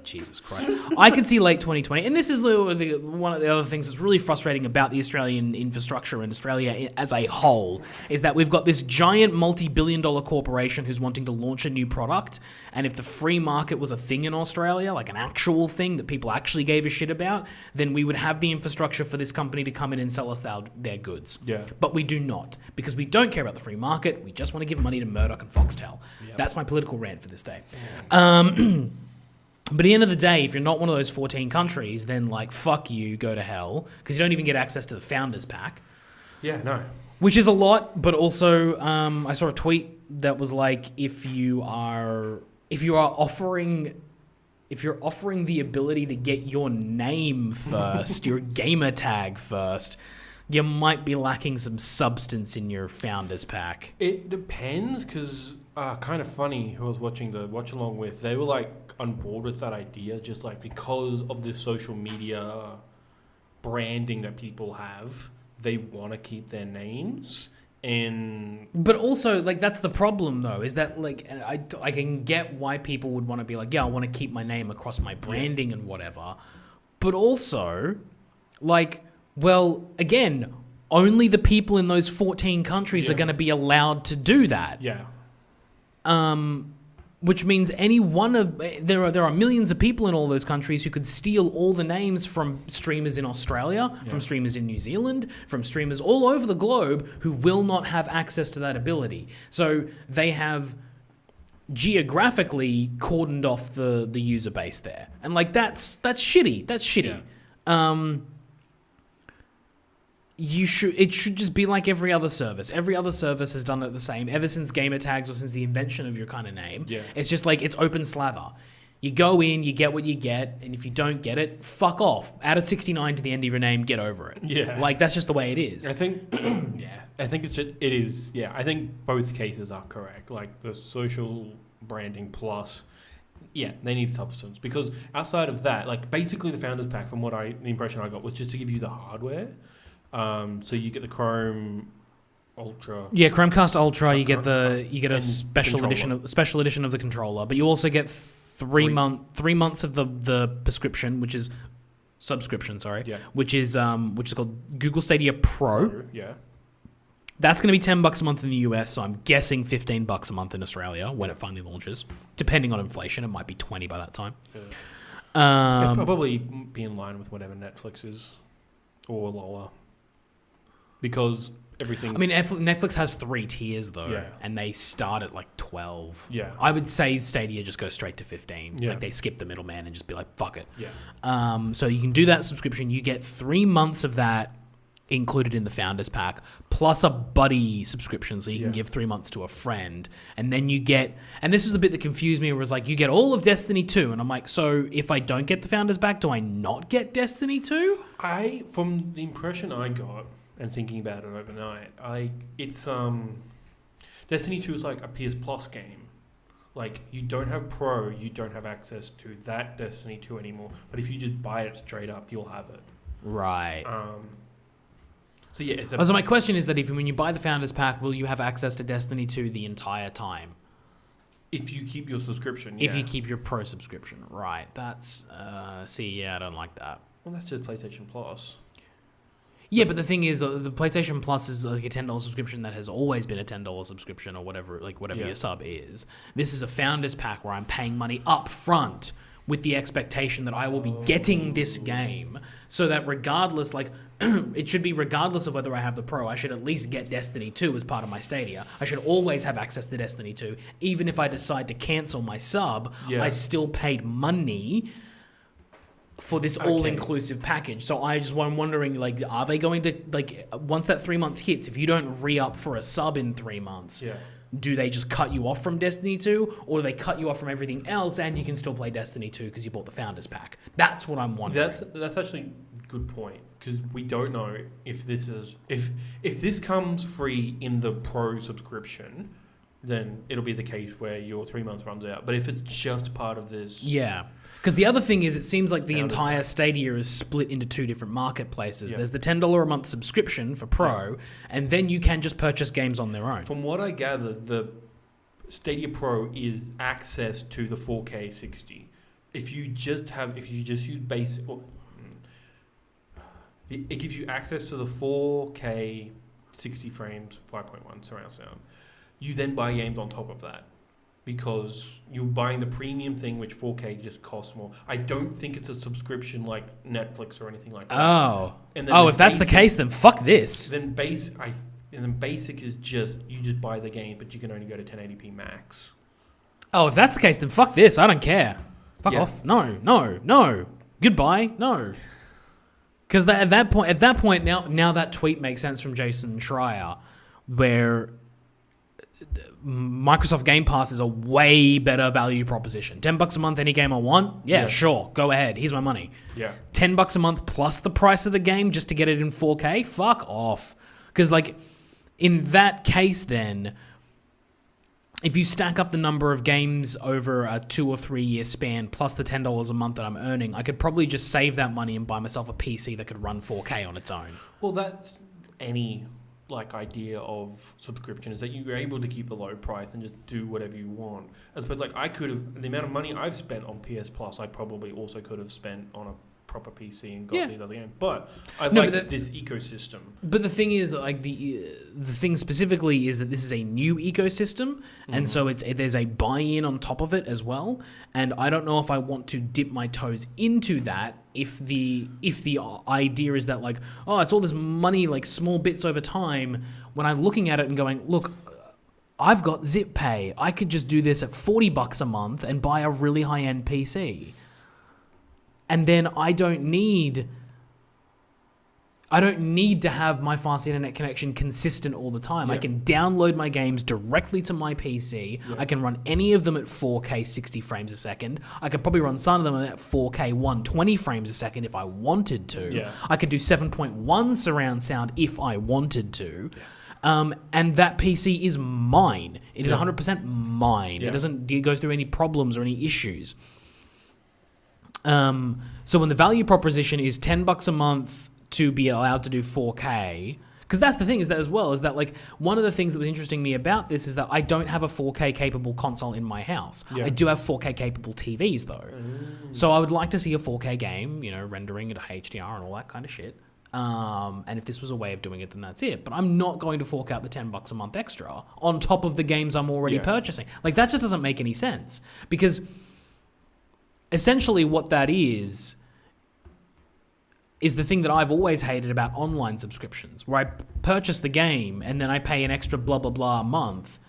Jesus Christ. I can see late 2020. And this is one of the other things that's really frustrating about the Australian infrastructure and Australia as a whole, is that we've got this giant multi-billion-dollar corporation who's wanting to launch a new product. And if the free market was a thing in Australia, like an actual thing that people actually gave a shit about, then we would have the infrastructure for this company to come in and sell us their goods.
Yeah.
But we do not, because we don't care about the free market. We just want to give money to Murdoch and Foxtel. Yep. That's my political rant for this day. But at the end of the day, if you're not one of those 14 countries, then like, fuck you, go to hell, because you don't even get access to the Founders Pack.
Yeah, no.
Which is a lot, but also I saw a tweet that was like, if you're offering the ability to get your name first, your gamer tag first, you might be lacking some substance in your founders pack.
It depends, because kind of funny who I was watching the watch along with, they were like on board with that idea, just like because of the social media branding that people have, they want to keep their names.
But also, like, that's the problem though, is that like I can get why people would want to be like, yeah, I want to keep my name across my branding and whatever, but also, like, well, again, only the people in those 14 countries are going to be allowed to do that.
Yeah.
Which means any one of there are millions of people in all those countries who could steal all the names from streamers in Australia, from streamers in New Zealand, from streamers all over the globe who will not have access to that ability. So they have geographically cordoned off the user base there, and like that's shitty. That's shitty. Yeah. It should just be like every other service. Every other service has done it the same ever since gamer tags or since the invention of your kind of name.
Yeah.
It's just like it's open slather. You go in, you get what you get, and if you don't get it, fuck off. Add a 69 to the end of your name, get over it.
Yeah.
Like that's just the way it is.
I think I think it is. Yeah, I think both cases are correct. Like the social branding plus, yeah, they need substance, because outside of that, like basically the founders pack, from the impression I got, was just to give you the hardware. So you get the Chrome Ultra.
Yeah, Chromecast Ultra. You get a special edition of the controller, but you also get three months of the prescription, which is subscription. Sorry, which is called Google Stadia Pro.
Yeah,
that's going to be $10 a month in the US. So I'm guessing $15 a month in Australia when it finally launches. Depending on inflation, it might be 20 by that time.
Yeah. It'll probably be in line with whatever Netflix is, or lower. Because everything...
I mean, Netflix has 3 tiers, though, and they start at, like, 12.
Yeah.
I would say Stadia just goes straight to 15.
Yeah.
Like, they skip the middleman and just be like, fuck it.
Yeah.
So you can do that subscription. You get 3 months of that included in the Founders Pack, plus a buddy subscription, so you can give 3 months to a friend. And then you get... And this was the bit that confused me, where it was like, you get all of Destiny 2. And I'm like, so if I don't get the Founders Pack, do I not get Destiny 2?
From the impression I got... and thinking about it overnight, it's Destiny 2 is like a PS Plus game. Like, you don't have Pro, you don't have access to that Destiny 2 anymore. But if you just buy it straight up, you'll have it.
Right.
So yeah,
so my question is that when you buy the Founders Pack, will you have access to Destiny 2 the entire time?
If you keep your subscription,
If you keep your Pro subscription, right? That's I don't like that.
Well, that's just PlayStation Plus.
Yeah, but the thing is, the PlayStation Plus is like a $10 subscription that has always been a $10 subscription, or whatever your sub is. This is a Founders Pack where I'm paying money up front with the expectation that I will be getting this game, so that regardless, like, it should be regardless of whether I have the Pro, I should at least get Destiny 2 as part of my Stadia. I should always have access to Destiny 2. Even if I decide to cancel my sub, I still paid money for this all-inclusive package. So I'm wondering, like, are they going to, like, once that 3 months hits, if you don't re-up for a sub in 3 months, do they just cut you off from Destiny 2, or do they cut you off from everything else and you can still play Destiny 2 because you bought the Founders Pack? That's what I'm wondering.
That's actually a good point, because we don't know if this is... If this comes free in the Pro subscription, then it'll be the case where your 3 months runs out. But if it's just part of this...
Yeah. Because the other thing is, it seems like the entire Stadia is split into 2 different marketplaces. There's the $10 a month subscription for Pro, and then you can just purchase games on their own.
From what I gather, the Stadia Pro is access to the 4K 60. If you just use basic, it gives you access to the 4K 60 frames, 5.1 surround sound. You then buy games on top of that, because you're buying the premium thing, which 4K just costs more. I don't think it's a subscription like Netflix or anything like that.
Oh. If that's the case, then fuck this.
Then basic is just, you just buy the game, but you can only go to 1080p max.
Oh, if that's the case, then fuck this. I don't care. Fuck off. No. Goodbye. No. Because at that point, now that tweet makes sense from Jason Schreier, where Microsoft Game Pass is a way better value proposition. $10 a month, any game I want? Yeah, sure. Go ahead. Here's my money.
Yeah.
$10 a month plus the price of the game just to get it in 4K? Fuck off. Because, like, in that case, then, if you stack up the number of games over a 2 or 3 year span plus the $10 a month that I'm earning, I could probably just save that money and buy myself a PC that could run 4K on its own.
Well, that's any idea of subscription, is that you're able to keep the low price and just do whatever you want. As opposed, like, I could have, the amount of money I've spent on PS Plus, I probably also could have spent on a proper PC and got these other games. But I this ecosystem. But
the thing is, like, the thing specifically is that this is a new ecosystem, and so there's a buy-in on top of it as well. And I don't know if I want to dip my toes into that if the idea is that, like, oh, it's all this money, like small bits over time, when I'm looking at it and going, look, I've got Zip Pay. I could just do this at $40 a month and buy a really high-end PC. And then I don't need to have my fast internet connection consistent all the time. I can download my games directly to my PC. I can run any of them at 4K 60 frames a second. I could probably run some of them at 4K 120 frames a second if I wanted to. I could do 7.1 surround sound if I wanted to. And that PC is mine. It is 100% mine. It doesn't go through any problems or any issues. So when the value proposition is $10 a month to be allowed to do 4K, because that's the thing is that like one of the things that was interesting me about this is that I don't have a 4K capable console in my house. I do have 4K capable TVs though. So I would like to see a 4K game, rendering at HDR and all that kind of shit. And if this was a way of doing it, then that's it. But I'm not going to fork out the $10 a month extra on top of the games I'm already purchasing. Like, that just doesn't make any sense, because essentially what that is the thing that I've always hated about online subscriptions, where I purchase the game and then I pay an extra blah, blah, blah a month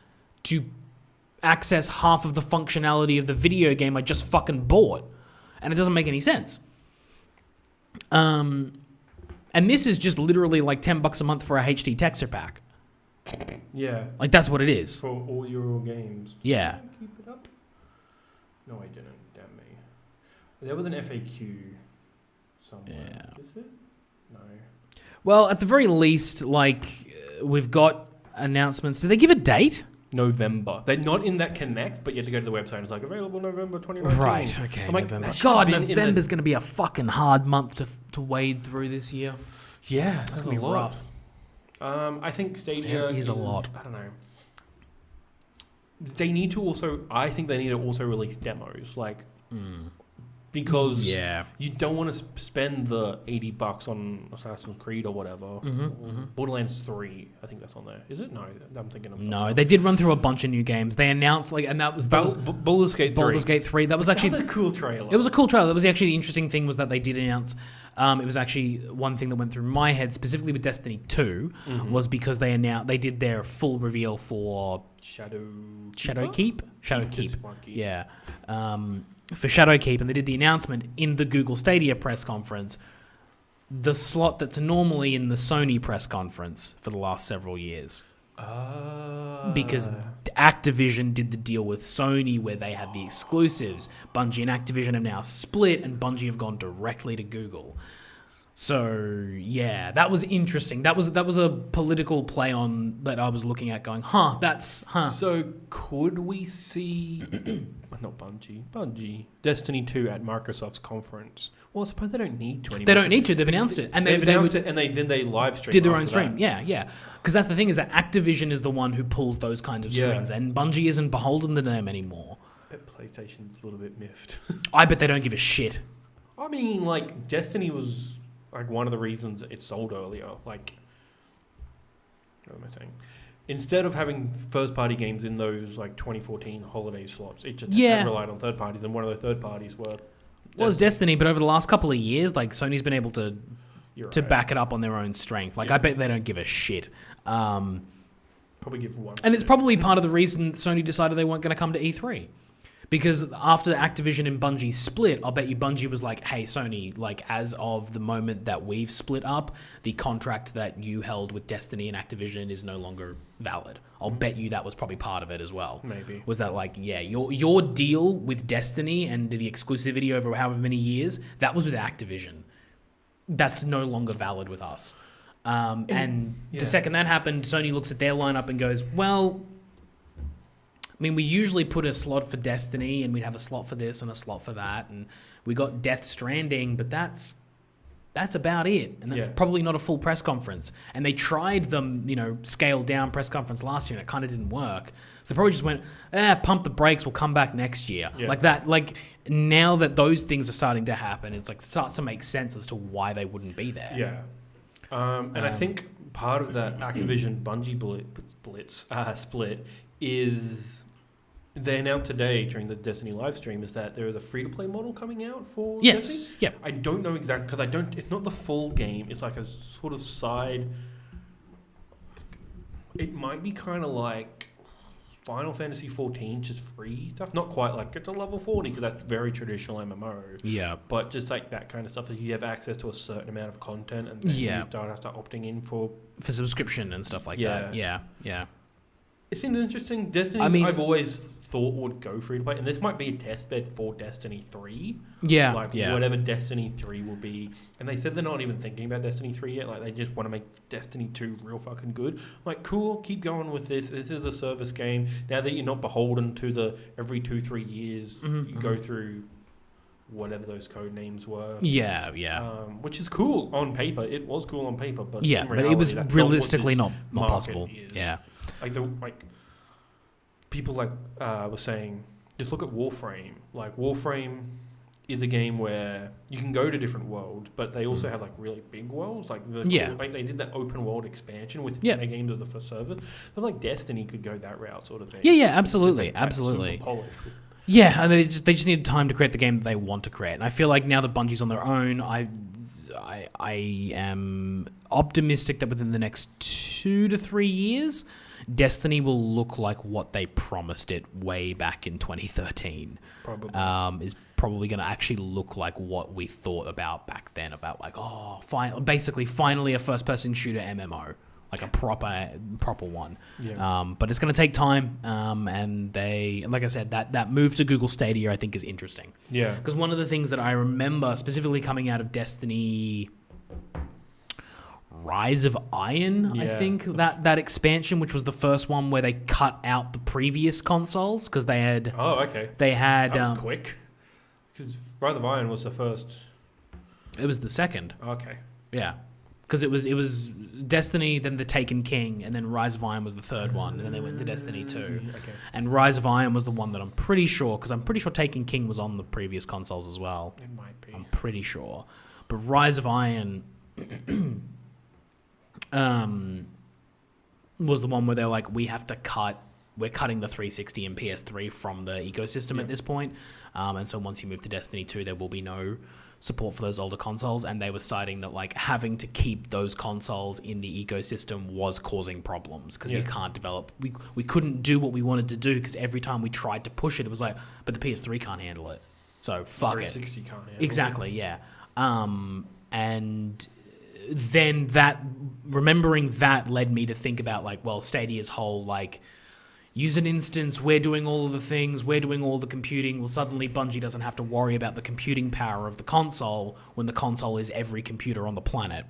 to access half of the functionality of the video game I just fucking bought. And it doesn't make any sense. And this is just literally like $10 a month for a HD texture pack.
Yeah.
Like, that's what it is.
For all your games.
Yeah.
Keep it up? No, I didn't. Damn me. There was an FAQ somewhere.
Yeah.
Is it? No.
Well, at the very least, like, we've got announcements. Did they give a date?
November. They're not in that Connect, but you have to go to the website and it's like, available November 2019.
Right, okay.
I'm like,
November. God, November's going to be a fucking hard month to wade through this year.
Yeah,
that's going to be rough.
I think Stadia
is a lot.
I don't know. I think they need to also release demos, like, because you don't want to spend the $80 on Assassin's Creed or whatever. Borderlands 3, I think that's on there. Is it? No, I'm thinking of something else.
They did run through a bunch of new games. They announced, like, and that was
Baldur's Gate 3.
Baldur's Gate 3. That was actually
a cool trailer.
It was a cool trailer. That was actually the interesting thing, was that they did announce. It was actually one thing that went through my head, specifically with Destiny 2, was because they did their full reveal for Shadowkeep. Yeah. For Shadowkeep, and they did the announcement in the Google Stadia press conference, the slot that's normally in the Sony press conference for the last several years. Because Activision did the deal with Sony where they had the exclusives. Bungie and Activision have now split, and Bungie have gone directly to Google. So yeah, that was interesting. That was a political play on that I was looking at, going, So
could we see not Bungie, Destiny 2 at Microsoft's conference? Well, I suppose they don't need to anymore.
They don't need to. They've announced it, and
they've announced it, and they live stream.
Did their own stream. Yeah. Because that's the thing, is that Activision is the one who pulls those kind of strings, and Bungie isn't beholden to them anymore.
I bet PlayStation's a little bit miffed.
I bet they don't give a shit.
I mean, like, Destiny was like one of the reasons it sold earlier. Like, what am I saying? Instead of having first-party games in those, like, 2014 holiday slots, it just relied on third parties, and one of those third parties was
Destiny. But over the last couple of years, like, Sony's been able to back it up on their own strength. Like, I bet they don't give a shit.
Probably give one.
And it's probably part of the reason Sony decided they weren't going to come to E3. Because after Activision and Bungie split, I'll bet you Bungie was like, hey, Sony, like, as of the moment that we've split up, the contract that you held with Destiny and Activision is no longer valid. I'll bet you that was probably part of it as well.
Maybe.
Was that like, yeah, your deal with Destiny and the exclusivity over however many years, that was with Activision. That's no longer valid with us. And the second that happened, Sony looks at their lineup and goes, well, I mean, we usually put a slot for Destiny and we'd have a slot for this and a slot for that. And we got Death Stranding, but that's about it. And that's probably not a full press conference. And they tried them, scaled down press conference last year and it kind of didn't work. So they probably just went, pump the brakes, we'll come back next year. Yeah. Like that. Like now that those things are starting to happen, it's like starts to make sense as to why they wouldn't be there.
Yeah. And I think part of that Activision Bungie split is they announced today during the Destiny live stream is that there is a free-to-play model coming out for Destiny.
Yeah.
I don't know exactly because it's not the full game. It's like a sort of side. It might be kind of like Final Fantasy 14, just free stuff. Not quite like it's a level 40 because that's very traditional MMO. Yeah. But just like that kind of stuff that you have access to a certain amount of content and then you don't have to opting in for
subscription and stuff like that. Yeah.
It's an interesting Destiny. I've always thought would go free to play, and this might be a test bed for Destiny 3. Whatever Destiny 3 will be. And they said they're not even thinking about Destiny 3 yet. Like they just want to make Destiny 2 real fucking good. Like, cool, keep going with this. This is a service game. Now that you're not beholden to the every 2-3 years you go through whatever those code names were. Which is cool on paper. It was cool on paper, but in reality,
it was realistically not possible.
Yeah. People were saying, just look at Warframe. Like Warframe is a game where you can go to different worlds, but they also have like really big worlds. Like they did that open world expansion with games of the first service. So like Destiny could go that route, sort of thing.
Absolutely. Yeah, and they just needed time to create the game that they want to create. And I feel like now that Bungie's on their own, I am optimistic that within the next 2 to 3 years, Destiny will look like what they promised it way back in 2013. Probably. Is probably going to actually look like what we thought about back then, about like, finally a first-person shooter MMO. Like a proper one. Yeah. But it's going to take time. And like I said, that move to Google Stadia, I think, is interesting. Yeah. Because one of the things that I remember specifically coming out of Destiny Rise of Iron, I think, that expansion, which was the first one where they cut out the previous consoles because they had...
Oh, okay.
They had...
That was quick. Because Rise of Iron was the first...
It was the second.
Okay.
Yeah. Because it was Destiny, then the Taken King, and then Rise of Iron was the third one, and then they went to Destiny 2. Okay. And Rise of Iron was the one that I'm pretty sure Taken King was on the previous consoles as well.
It might be.
I'm pretty sure. But Rise of Iron was the one where they're like, we're cutting the 360 and PS3 from the ecosystem at this point. And so once you move to Destiny 2, there will be no support for those older consoles, and they were citing that like having to keep those consoles in the ecosystem was causing problems because you can't develop. We couldn't do what we wanted to do because every time we tried to push it, it was like, but the PS3 can't handle it. So fuck it.
360 can't handle
exactly, it. Yeah. And then remembering that led me to think about like, well, Stadia's whole like, use an instance, we're doing all of the things, we're doing all the computing. Well, suddenly Bungie doesn't have to worry about the computing power of the console when the console is every computer on the planet.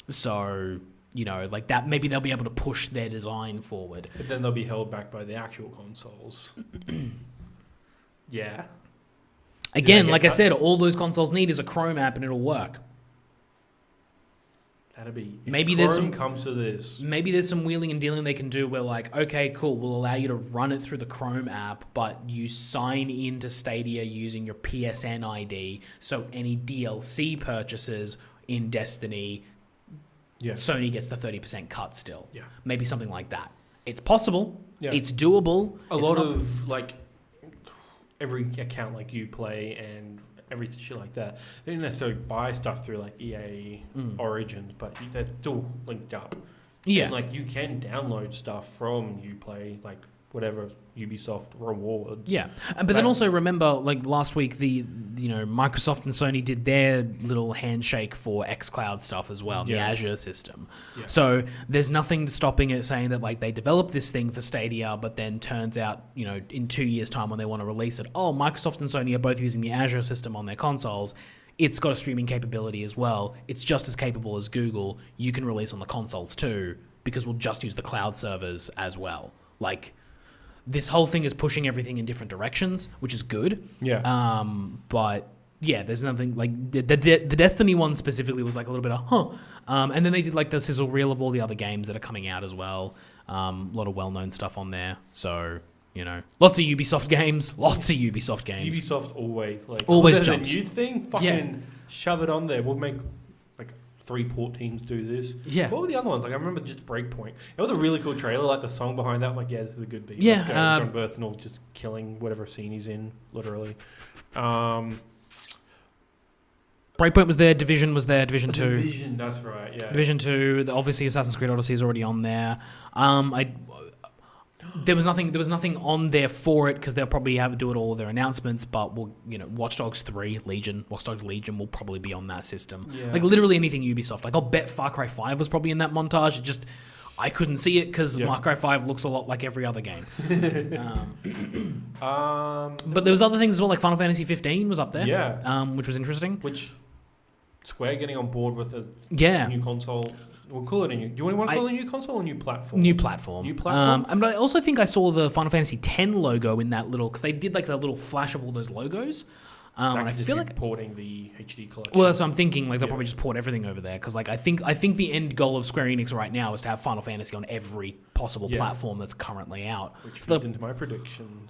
So, like that, maybe they'll be able to push their design forward.
But then they'll be held back by the actual consoles. Yeah.
Again, like I said, all those consoles need is a Chrome app and it'll work.
That'd be...
Maybe
comes to this.
Maybe there's some wheeling and dealing they can do where like, okay, cool, we'll allow you to run it through the Chrome app, but you sign into Stadia using your PSN ID, so any DLC purchases in Destiny, Sony gets the 30% cut still. Yeah. Maybe something like that. It's possible. Yeah. It's doable.
A lot of like every account like Uplay and everything shit like that. They didn't necessarily buy stuff through like EA Origins, but they're still linked up. Yeah. And like you can download stuff from Uplay, like whatever Ubisoft rewards.
Yeah, but then also remember, like last week, Microsoft and Sony did their little handshake for xCloud stuff as well, the Azure system. Yeah. So there's nothing stopping it saying that like they developed this thing for Stadia, but then turns out, in 2 years' time when they want to release it, Microsoft and Sony are both using the Azure system on their consoles. It's got a streaming capability as well. It's just as capable as Google. You can release on the consoles too, because we'll just use the cloud servers as well. Like, this whole thing is pushing everything in different directions, which is good.
Yeah.
But yeah, there's nothing like the Destiny one specifically was like a little bit of and then they did like the sizzle reel of all the other games that are coming out as well. A lot of well-known stuff on there. So lots of Ubisoft games.
Ubisoft
always
there's
jumps.
a new thing. Fucking shove it on there. We'll make 3 port teams do this.
Yeah.
What were the other ones? Like I remember just Breakpoint. It was a really cool trailer. Like the song behind that. I'm like, yeah, this is a good beat.
Yeah.
Let's go. John Berthnall just killing whatever scene he's in, literally.
Breakpoint was there. Division was there. Division 2.
Division, that's right. Yeah.
Division 2. Obviously, Assassin's Creed Odyssey is already on there. There was nothing on there for it because they'll probably do it all of their announcements. But Watch Dogs 3 Watch Dogs Legion will probably be on that system.
Yeah.
Like literally anything Ubisoft. Like I'll bet Far Cry 5 was probably in that montage. It just I couldn't see it because Far Cry 5 looks a lot like every other game. But there was other things as well. Like Final Fantasy 15 was up there.
Yeah.
Which was interesting.
Which Square getting on board with a new console. We'll call it a new. Do you want to call it a new console or new platform?
New platform. But I also think I saw the Final Fantasy X logo in that little because they did like the little flash of all those logos. And I feel like
porting the HD collection.
Well, that's what I'm thinking. Like they'll probably just port everything over there because like I think the end goal of Square Enix right now is to have Final Fantasy on every possible platform that's currently out.
Which feeds into my predictions.